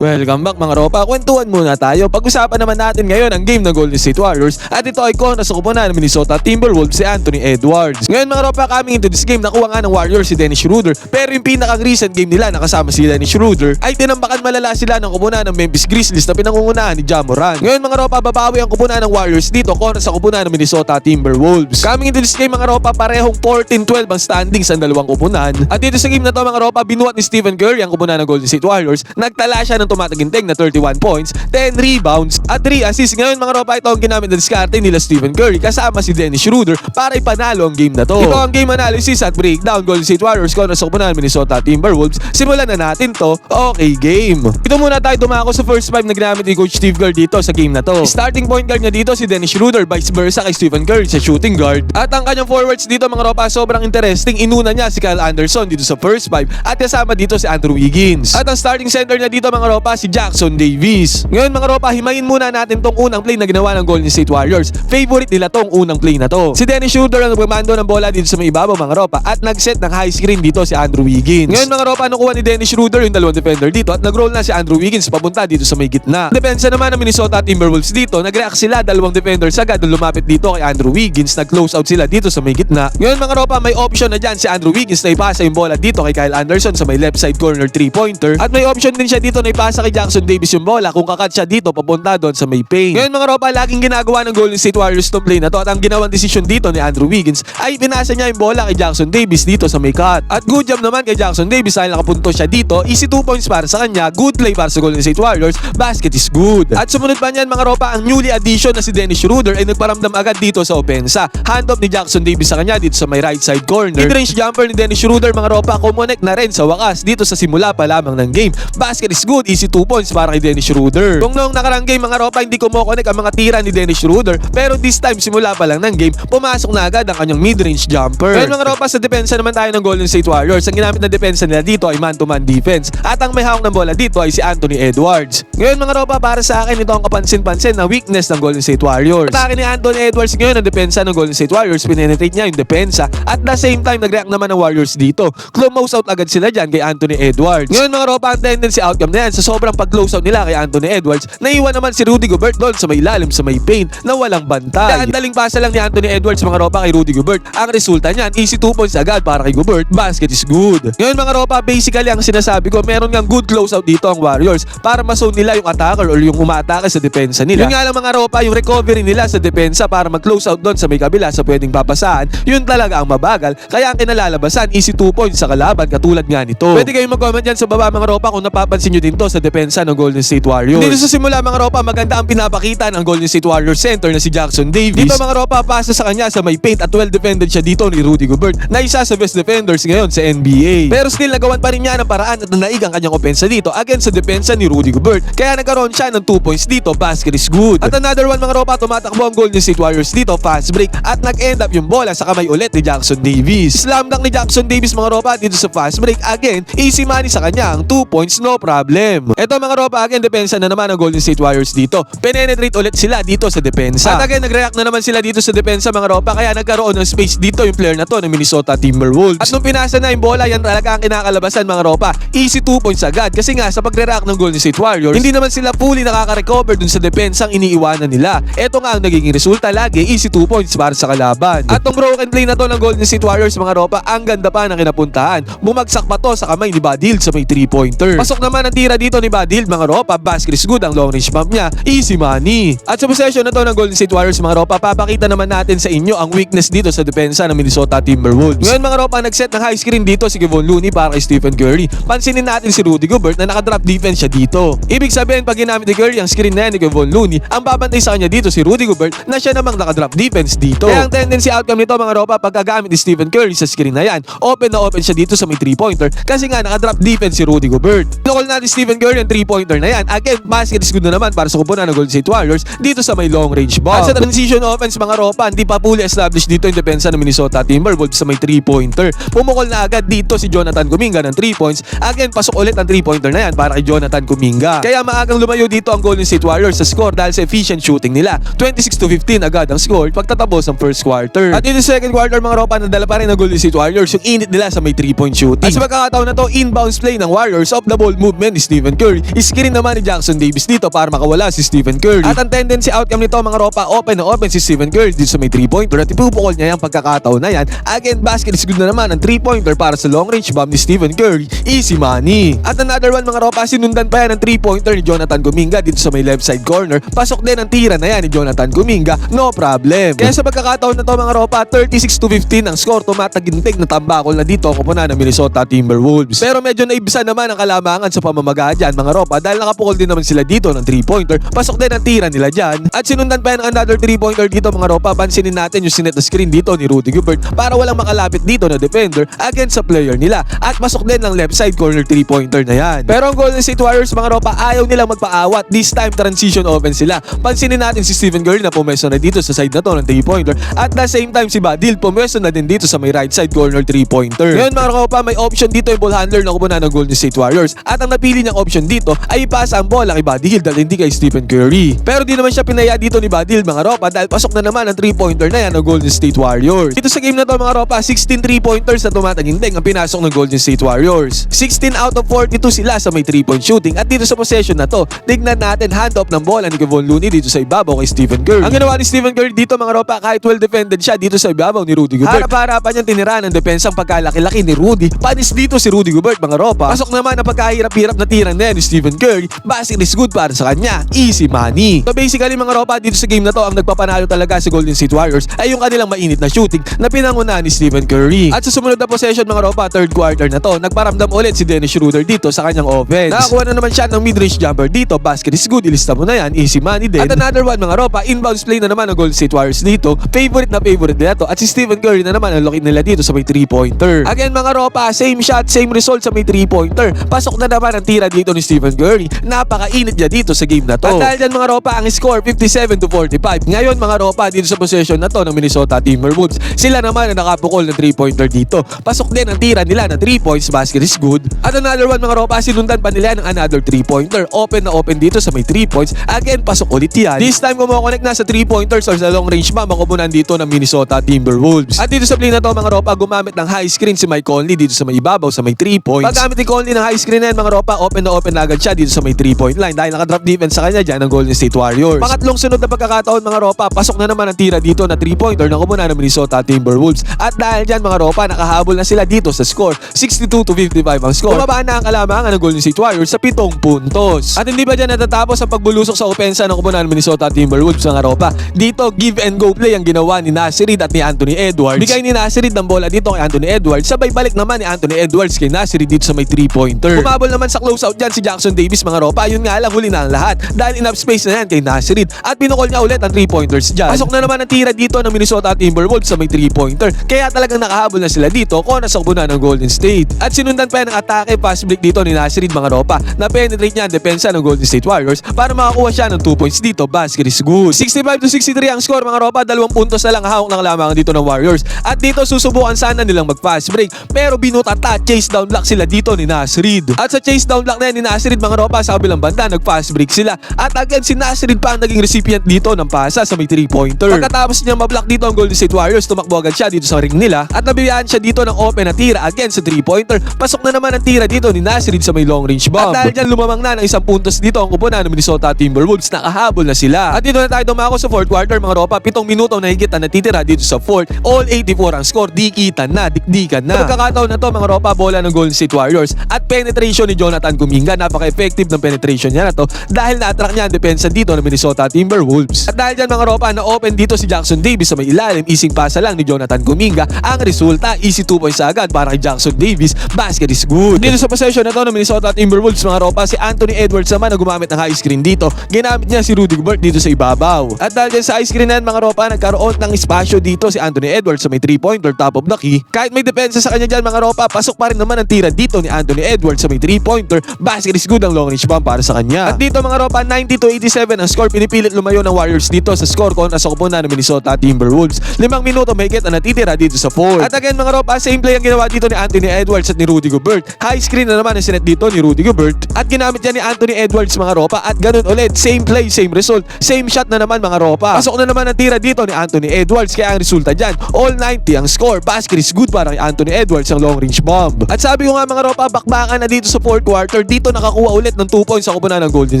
Welcome back mga ropa, kwentuhan muna tayo. Pag-usapan naman natin ngayon ang game ng Golden State Warriors at ito ay kontra sa kupunan ng Minnesota Timberwolves si Anthony Edwards. Ngayon mga ropa, coming into this game, nakuha nga ng Warriors si Dennis Schroeder, pero yung pinakang recent game nila nakasama si Dennis Schroeder ay tinambakan malala sila ng kupunan ng Memphis Grizzlies na pinangungunahan ni Ja Morant. Ngayon mga ropa, babawi ang kupunan ng Warriors dito kontra sa kupunan ng Minnesota Timberwolves. Coming into this game mga ropa, parehong 14-12 ang standings ang dalawang kupunan. At dito sa game na to mga ropa, binuhat ni Stephen Curry ang kupunan ng Golden State Warriors. Nagtala siya ng tumataginting na 31 points, 10 rebounds at 3 assists. Ngayon mga ropa, ito ang ginamit na diskarte nila Stephen Curry kasama si Dennis Schroeder para ipanalo ang game na to. Ito ang game analysis at breakdown Golden State Warriors kontra sa kupunan ng Minnesota Timberwolves. Simulan na natin to. Okay, game. Ito muna tayo dumako sa first 5 na ginamit ni Coach Steve Kerr dito sa game na to. Starting point guard niya dito si Dennis Schroeder, vice versa kay Stephen Curry sa shooting guard. At ang kanyang forwards dito mga ropa, sobrang interesting. Inuna niya si Kyle Anderson dito sa first 5 at kasama dito si Andrew Wiggins. At ang starting center niya dito mga ropa, si Jackson Davis. Ngayon mga ropa, himayin muna natin tong unang play na ginawa ng Golden State Warriors. Favorite nila tong unang play na to. Si Dennis Schroeder ang nagpamando ng bola dito sa may ibabaw mga ropa at nag-set ng high screen dito si Andrew Wiggins. Ngayon mga ropa, nakuha ni Dennis Schroeder yung dalawang defender dito at nag-roll na si Andrew Wiggins papunta dito sa may gitna. Depensa naman ng Minnesota Timberwolves dito, nag-react sila, dalawang defenders agad nung lumapit dito kay Andrew Wiggins, nag-close out sila dito sa may gitna. Ngayon mga ropa, may option na dyan si Andrew Wiggins na ipasa yung bola dito kay Kyle Anderson sa may left side corner 3-pointer at may option din siya dito na ipasa kay Jackson Davis yung bola kung kakat siya dito papunta doon sa may paint. Ngayon mga ropa, laging ginagawa ng Golden State Warriors tong play na to at ang ginawang decision dito ni Andrew Wiggins ay pinasa niya yung bola kay Jackson Davis dito sa may cut. At good job naman kay Jackson Davis dahil nakapunto siya dito. Easy 2 points para sa kanya, good play para sa Golden State Warriors, basket is good. At sumunod pa niyan mga ropa, ang newly addition na si Dennis Schroeder ay nagparamdam agad dito sa opensa. Handoff ni Jackson Davis sa kanya dito sa may right side corner. Mid-range jumper ni Dennis Schroeder mga ropa, kumonect na rin sa wakas dito sa simula pa lamang ng game. Basket is good, easy 2 points para kay Dennis Schroeder. Kung noong nakarang game mga ropa, hindi kumokonek ang mga tira ni Dennis Schroeder, pero this time simula pa lang ng game, pumasok na agad ang kanyang mid-range jumper. Ngayon mga ropa, sa depensa naman tayo ng Golden State Warriors. Ang ginamit na depensa nila dito ay man-to-man defense at ang may hawak ng bola dito ay si Anthony Edwards. Ngayon mga ropa, para sa akin ito ang kapansin-pansin na weakness ng Golden State Warriors. Atake ni Anthony Edwards ngayon ang depensa ng Golden State Warriors, pinenetrate niya yung depensa at the same time nag-react naman ng Warriors dito. Close out agad sila dyan kay Anthony Edwards. Ngayon mga ropa, ang tendency outcome na yan sa sobrang pag-close out nila kay Anthony Edwards, naiwan naman si Rudy Gobert doon sa may lalim sa may paint na walang bantay. Ang daling pasa lang ni Anthony Edwards mga ropa kay Rudy Gobert. Ang resulta niyan, easy 2 points agad para kay Gobert, basket is good. Ngayon mga ropa, basically ang sinasabi ko, meron ngang good close out dito ang Warriors para ma-zone nila yung attacker or yung umaatake sa depensa nila. Yun nga lang mga ropa, yung recovery nila sa depensa para mag-close out doon sa may kabila sa pwedeng papasaan, yun talaga ang mabagal. Kaya ang kinalalabasan, easy 2 points sa kalaban katulad nga nito. Pwede kayong mag-comment dyan sa baba mga ropa kung napapansin nyo din to sa depensa ng Golden State Warriors. Dito sa simula mga ropa, maganda ang pinapakita ng Golden State Warriors center na si Jackson Davis. Dito mga ropa, pasa sa kanya sa may paint at well defended siya dito ni Rudy Gobert na isa sa best defenders ngayon sa NBA. Pero still nagawan pa rin niya ng paraan at nanaig ang kanyang opensa dito against sa depensa ni Rudy Gobert. Kaya nagkaroon siya ng 2 points dito, basket is good. At another one mga ropa, tumatakbo ang Golden State Warriors dito, fast break at nag-end up yung bola sa kamay ulit ni Jackson Davis. Slam dunk ni Jackson Davis mga ropa dito sa fast break. Again, easy money sa kanya, ang 2 points, no problem. Ito mga ropa, again, depensa na naman ng Golden State Warriors dito. Penetrate ulit sila dito sa depensa. At again, nag-react na naman sila dito sa depensa mga ropa, kaya nagkaroon ng space dito yung player na to ng Minnesota Timberwolves. At nung pinasa na yung bola, yan talaga ang kinakalabasan mga ropa. Easy 2 points agad kasi nga sa pag-react ng Golden State Warriors, hindi naman sila fully nakaka-recover dun sa depensang iniiwanan nila. Ito nga ang nagiging resulta lagi, easy 2 points para sa kalaban. At tong broken play na to ng Golden State Warriors mga ropa, ang ganda pa ng kinapuntahan. Bumagsak pa to sa kamay ni Buddy Hield sa may 3-pointer. Pasok naman ang tira dito ni Buddy Hield mga ropa, basket is good, ang long range bump niya, easy money. At sa possession na to ng Golden State Warriors mga ropa, papakita naman natin sa inyo ang weakness dito sa depensa ng Minnesota Timberwolves. Ngayon mga ropa, nag-set ng high screen dito si Kevon Looney para kay Stephen Curry. Pansinin natin si Rudy Gobert na naka-drop defense siya dito. Ibig sabihin pag ginamit ni Curry ang screen na yan ni Kevon Looney, ang babantay sa kanya dito si Rudy Gobert na siya namang naka-drop defense dito. Kaya ang tendency outcome nito mga ropa, pagkagamit ni Stephen Curry sa screen na yan, open na open siya dito sa may 3-pointer kasi nga naka-drop defense si Rudy Gobert. Lokal natin Stephen Curry ang 3-pointer na yan. Again, basket is good na naman para sa kupunan ng Golden State Warriors dito sa may long range ball. At sa transition offense mga ropa, hindi pa fully established dito yung depensa ng Minnesota Timberwolves sa may 3-pointer. Pumukol na agad dito si Jonathan Kuminga ng 3 points. Again, pasok ulit ang 3-pointer na yan para kay Jonathan Kuminga. Kaya maagang lumayo dito ang Golden State Warriors sa score dahil sa efficient shooting nila. 26-15 agad ang score pagtatapos ng first quarter. At in the second quarter mga ropa, nadala pa rin ng Golden State Warriors yung init nila sa may 3-point shooting. At sa pagkakataon na to, inbounds play ng Warriors off the ball movement ni Stephen Stephen Curry. Screen naman ni Jackson Davis dito para makawala si Stephen Curry. At ang tendency outcome nito mga ropa, open na open si Stephen Curry dito sa may 3-pointer at ipupukol niya yung pagkakataon na yan. Again, basket is good na naman ang 3-pointer para sa long range bomb ni Stephen Curry. Easy money. At another one mga ropa, sinundan pa yan ang 3-pointer ni Jonathan Kuminga dito sa may left side corner. Pasok din ang tira na yan ni Jonathan Kuminga, no problem. Kaya sa pagkakataon na to mga ropa, 36-15 ang score, tumatagintig na tambakol na dito ang koponan ng Minnesota Timberwolves. Pero medyo naibisa naman ang kalamangan sa pamamaga dyan mga ropa dahil nakapukol din naman sila dito ng 3-pointer. Pasok din ang tira nila dyan. At sinundan pa yan ang another 3-pointer dito mga ropa. Pansinin natin yung sinet na screen dito ni Rudy Gobert para walang makalapit dito na defender against sa player nila. At pasok din ng left side corner 3-pointer na yan. Pero ang Golden State Warriors mga ropa, ayaw nilang magpaawat. This time transition offense sila. Pansinin natin si Stephen Curry na pumesto na dito sa side na to ng 3-pointer. At the same time si Badil pumesto na din dito sa may right side corner 3-pointer. Ngayon mga ropa, may option dito yung ball handler na kupunan ng Golden State Warriors. At ang napili niyang option dito ay ipasa ang bola kay Buddy Hield dahil hindi kay Stephen Curry. Pero di naman siya pinaya dito ni Buddy Hield mga ropa dahil pasok na naman ang 3-pointer na yan ng Golden State Warriors. Dito sa game na to mga ropa, 16 3-pointers na tumataginding ang pinasok ng Golden State Warriors. 16 out of 42 sila sa may 3-point shooting. At dito sa possession na to, tignan natin hand-off ng bola ni Kevon Looney dito sa ibabaw kay Stephen Curry. Ang ginawa ni Stephen Curry dito mga ropa, kahit well defended siya dito sa ibabaw ni Rudy Gobert. Harap-harapan niyang tiniraan ng depensang pagkalaki-laki ni Rudy. Panis dito si Rudy Gobert mga ropa. Pasok naman ang pagkahirap-hirap na tirang na yan ni Stephen Curry. Basket is good para sa kanya. Easy money. So basically mga ropa, dito sa game na to, ang nagpapanalo talaga sa Golden State Warriors ay yung kanilang mainit na shooting na pinangunahan ni Stephen Curry. At sa sumunod na possession mga ropa, third quarter na to, nagparamdam ulit si Dennis Schroeder dito sa kanyang offense. Nakakuha na naman siya ng mid-range jumper dito. Basket is good. Ilista mo na yan. Easy money din. At another one mga ropa, inbounds play na naman ng Golden State Warriors dito. Favorite nila to. At si Stephen Curry na naman ang lock-in nila dito sa may 3-pointer. Again mga ropa, same shot, same result sa may 3-pointer. Pasok na naman ang tira dito ni Stephen Curry. Napakainit niya dito sa game na to. At dahil dyan mga ropa, ang score 57-45. Ngayon mga ropa, dito sa possession na to ng Minnesota Timberwolves, sila naman ang nakapukol ng 3-pointer dito. Pasok din ang tira nila na 3 points, basket is good. At another one mga ropa, sinundan pa nila ng another 3-pointer. Open na open dito sa may 3 points. Again, pasok ulit yan. This time kumokonek na sa 3-pointers or sa long range bomb ang kupunan dito ng Minnesota Timberwolves. At dito sa play na to mga ropa, gumamit ng high screen si Mike Conley dito sa may ibabaw sa may 3 points. Paggamit ni Conley ng high screen na yan mga ropa, open na open na agad siya dito sa may 3-point line dahil nakadrop defense sa kanya dyan ng Golden State Warriors. Pangatlong sunod na pagkakataon mga ropa, pasok na naman ang tira dito na 3-pointer na kupunan ng Minnesota Timberwolves. At dahil dyan mga ropa, nakahabol na sila dito sa score. 62-55 ang score. Bumaba na ang kalamangan ng Golden State Warriors sa 7 puntos. At hindi pa dyan natatapos ang pagbulusok sa opensa ng kupunan ng Minnesota Timberwolves mga ropa. Dito, give and go play ang ginawa ni Nasir Reed at ni Anthony Edwards. Bigay ni Nasir Reed ng bola dito kay Anthony Edwards. Sabay balik naman ni Anthony Edwards kay Nasir Reed dito sa may 3-pointer. Bumabol naman sa closeout dyan si Jackson Davis mga ropa. Yun nga lang, huli na ang lahat. Dahil enough space na yan kay Nasir Reed. At pinukol niya ulit ang 3-pointers dyan. Pasok na naman ang tira dito ng Minnesota Timberwolves sa may 3-pointer. Kaya talagang nakahabol na sila dito kung nasa kupunan ng Golden State. At sinundan pa ng atake fast break dito ni Nasir Reed mga ropa. Na-penetrate niya ang depensa ng Golden State Warriors para makakuha siya ng 2 points dito. Basket is good. 65-63 ang score mga ropa. 2 puntos na lang hawak ng lamang dito ng Warriors. At dito susubukan sana nilang mag-fast break. Pero binutata, chase down block sila dito ni Nasir Reed. At sa chase down block na yan ni Nasir Reed mga ropa, sa kabilang banda nag-fast break sila. At again si Nasir Reed pa ang naging recipient dito ng pasa sa may 3-pointer. Pagkatapos niya ma-block dito ang Golden State Warriors, tumakbo agad siya dito sa ring nila. At nabiyaan siya dito ng open na tira again sa 3-pointer. Pasok na naman ang tira dito ni Nasir Reed sa may long range bomb. At dahil dyan lumamang na ng 1 puntos dito ang kupunan ng Minnesota Timberwolves, nakahabol na sila. At dito na tayo dumako sa 4th quarter mga ropa. 7 minuto na higit na natitira dito sa 4th. All 84 ang score. Dikitan na, dikdikan na. Pagkakataon na to mga ropa, bola ng Golden State Warriors. At penetration ni Jonathan Kuminga. Napaka-effective ng penetration niya na to dahil na-attract niya ang depensa dito ng Minnesota Timberwolves. At dahil dyan mga ropa, na-open dito si Jackson Davis sa may ilalim. Ising pasa lang ni Jonathan Kuminga. Ang resulta, easy 2 points agad para kay Jackson Davis. Basket is good. Dito sa possession na to ng Minnesota Timberwolves mga ropa, si Anthony Edwards naman na gumamit ng high screen dito. Ginamit niya si Rudy Gobert dito sa ibabaw. At dahil dyan sa high screen na yan mga ropa, nagkaroon ng espasyo dito si Anthony Edwards sa may 3-pointer top of the key. Kahit may depensa sa kanya dyan mga ropa, pasok pa rin naman ang tira dito ni Anthony Edwards sa may 3-pointer. Basket is good ang long range bomb para sa kanya. At dito mga ropa, 90-87 ang score. Pinipilit lumayo ng Warriors dito sa score kontra sa kupunan ng Minnesota Timberwolves. 5 minuto mahigit ang natitira dito sa 4. At again mga ropa, same play ang ginawa dito ni Anthony Edwards at ni Rudy Gobert. High screen na naman ang sinet dito ni Rudy Gobert. At ginamit niya ni Anthony Edwards mga ropa. At ganun ulit, same play, same result. Same shot na naman mga ropa. Pasok na naman ang tira dito ni Anthony Edwards. Kaya ang resulta dyan, all 90 ang score. Basket is good para kay Anthony Edwards ang long range bomb. At sabi ko nga mga ropa, bakbakan na dito sa 4th quarter. Dito dito nakakuha ulit ng 2 points sa koponan ng Golden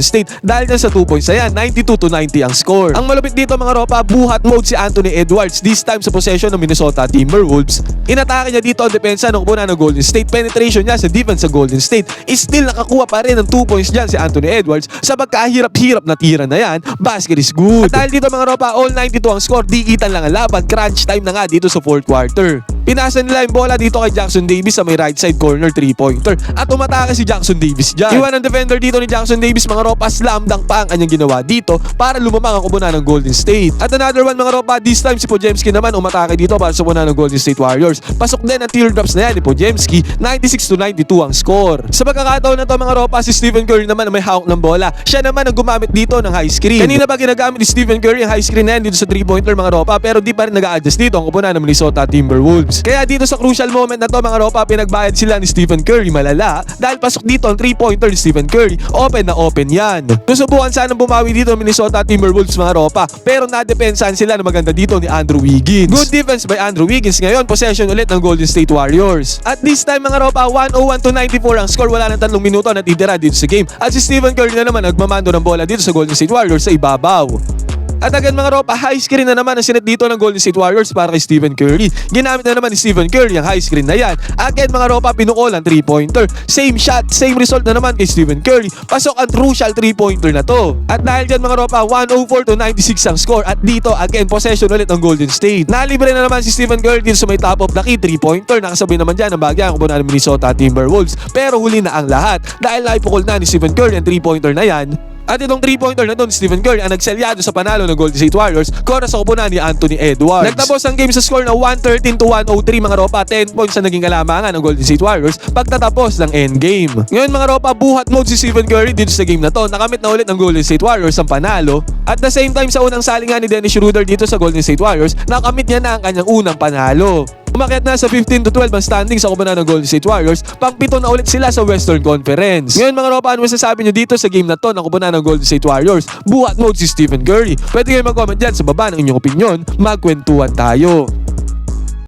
State. Dahil dyan sa 2 points na yan, 92-90 ang score. Ang malupit dito mga ropa, buhat mode si Anthony Edwards, this time sa possession ng Minnesota Timberwolves. Inatake niya dito ang depensa ng koponan ng Golden State. Penetration niya sa defense sa Golden State. Still nakakuha pa rin ng 2 points dyan si Anthony Edwards. Sa pagkahirap-hirap na tira na yan, basket is good. At dahil dito mga ropa, all 92 ang score, diitan lang ang laban, crunch time na nga dito sa 4th quarter. Pinasa nila yung bola dito kay Jackson Davis sa may right side corner 3-pointer at umatake si Jackson Davis dyan. Iwan ang defender dito ni Jackson Davis mga ropa, slam dunk pa ang kanyang ginawa dito para lumamang ang kubunan ng Golden State. At another one mga ropa, this time si Podziemski naman umatake dito para sa kubunan ng Golden State Warriors. Pasok din ang teardrops na yan ni Podziemski, 96-92 ang score. Sa pagkakataon na to mga ropa, si Stephen Curry naman ang may hawak ng bola. Siya naman ang gumamit dito ng high screen. Kanina ba ginagamit ni Stephen Curry ang high screen na yan dito sa 3-pointer mga ropa, pero di pa rin nag-a-adjust dito ang kubunan ng Minnesota Timberwolves. Kaya dito sa crucial moment na to mga ropa, pinagbayad sila ni Stephen Curry malala dahil pasok dito ang 3-pointer ni Stephen Curry. Open na open yan. Susubukan sana bumawin dito ang Minnesota Timberwolves mga ropa, pero nadepensahan sila na maganda dito ni Andrew Wiggins. Good defense by Andrew Wiggins. Ngayon possession ulit ng Golden State Warriors. At this time mga ropa, 101-94 ang score, wala ng 3 minuto na titira dito sa game. At si Stephen Curry na naman nagmamando ng bola dito sa Golden State Warriors sa ibabaw. At again mga ropa, high screen na naman ang sinet dito ng Golden State Warriors para kay Stephen Curry. Ginamit na naman ni Stephen Curry ang high screen na yan. Again mga ropa, pinukol ang 3-pointer. Same shot, same result na naman kay Stephen Curry. Pasok ang crucial 3-pointer na to. At dahil dyan mga ropa, 104-96 ang score. At dito again, possession ulit ng Golden State. Nalibre na naman si Stephen Curry dito sa may top of the key, 3-pointer. Nakasabay naman dyan ang bagay ang kubunan ng Minnesota Timberwolves. Pero huli na ang lahat dahil naipukol na ni Stephen Curry ang 3-pointer na yan. At itong 3-pointer na doon, Stephen Curry ang nagselyado sa panalo ng Golden State Warriors kontra sa kupunan ni Anthony Edwards. Nagtapos ang game sa score na 113-103 mga ropa, 10 points na naging kalamangan ng Golden State Warriors pagtatapos ng endgame. Ngayon mga ropa, buhat mode si Stephen Curry dito sa game na to. Nakamit na ulit ng Golden State Warriors ang panalo. At the same time sa unang salingan ni Dennis Schroeder dito sa Golden State Warriors, nakamit niya na ang kanyang unang panalo. Umakyat na sa 15-12 ang standing sa kupunan ng Golden State Warriors. Pang-7 na ulit sila sa Western Conference. Ngayon mga ropa, ano masasabi nyo dito sa game na to ng kupunan ng Golden State Warriors? Buhat mode si Stephen Curry. Pwede kayo mag-comment dyan sa baba ng inyong opinion. Magkwentuhan tayo.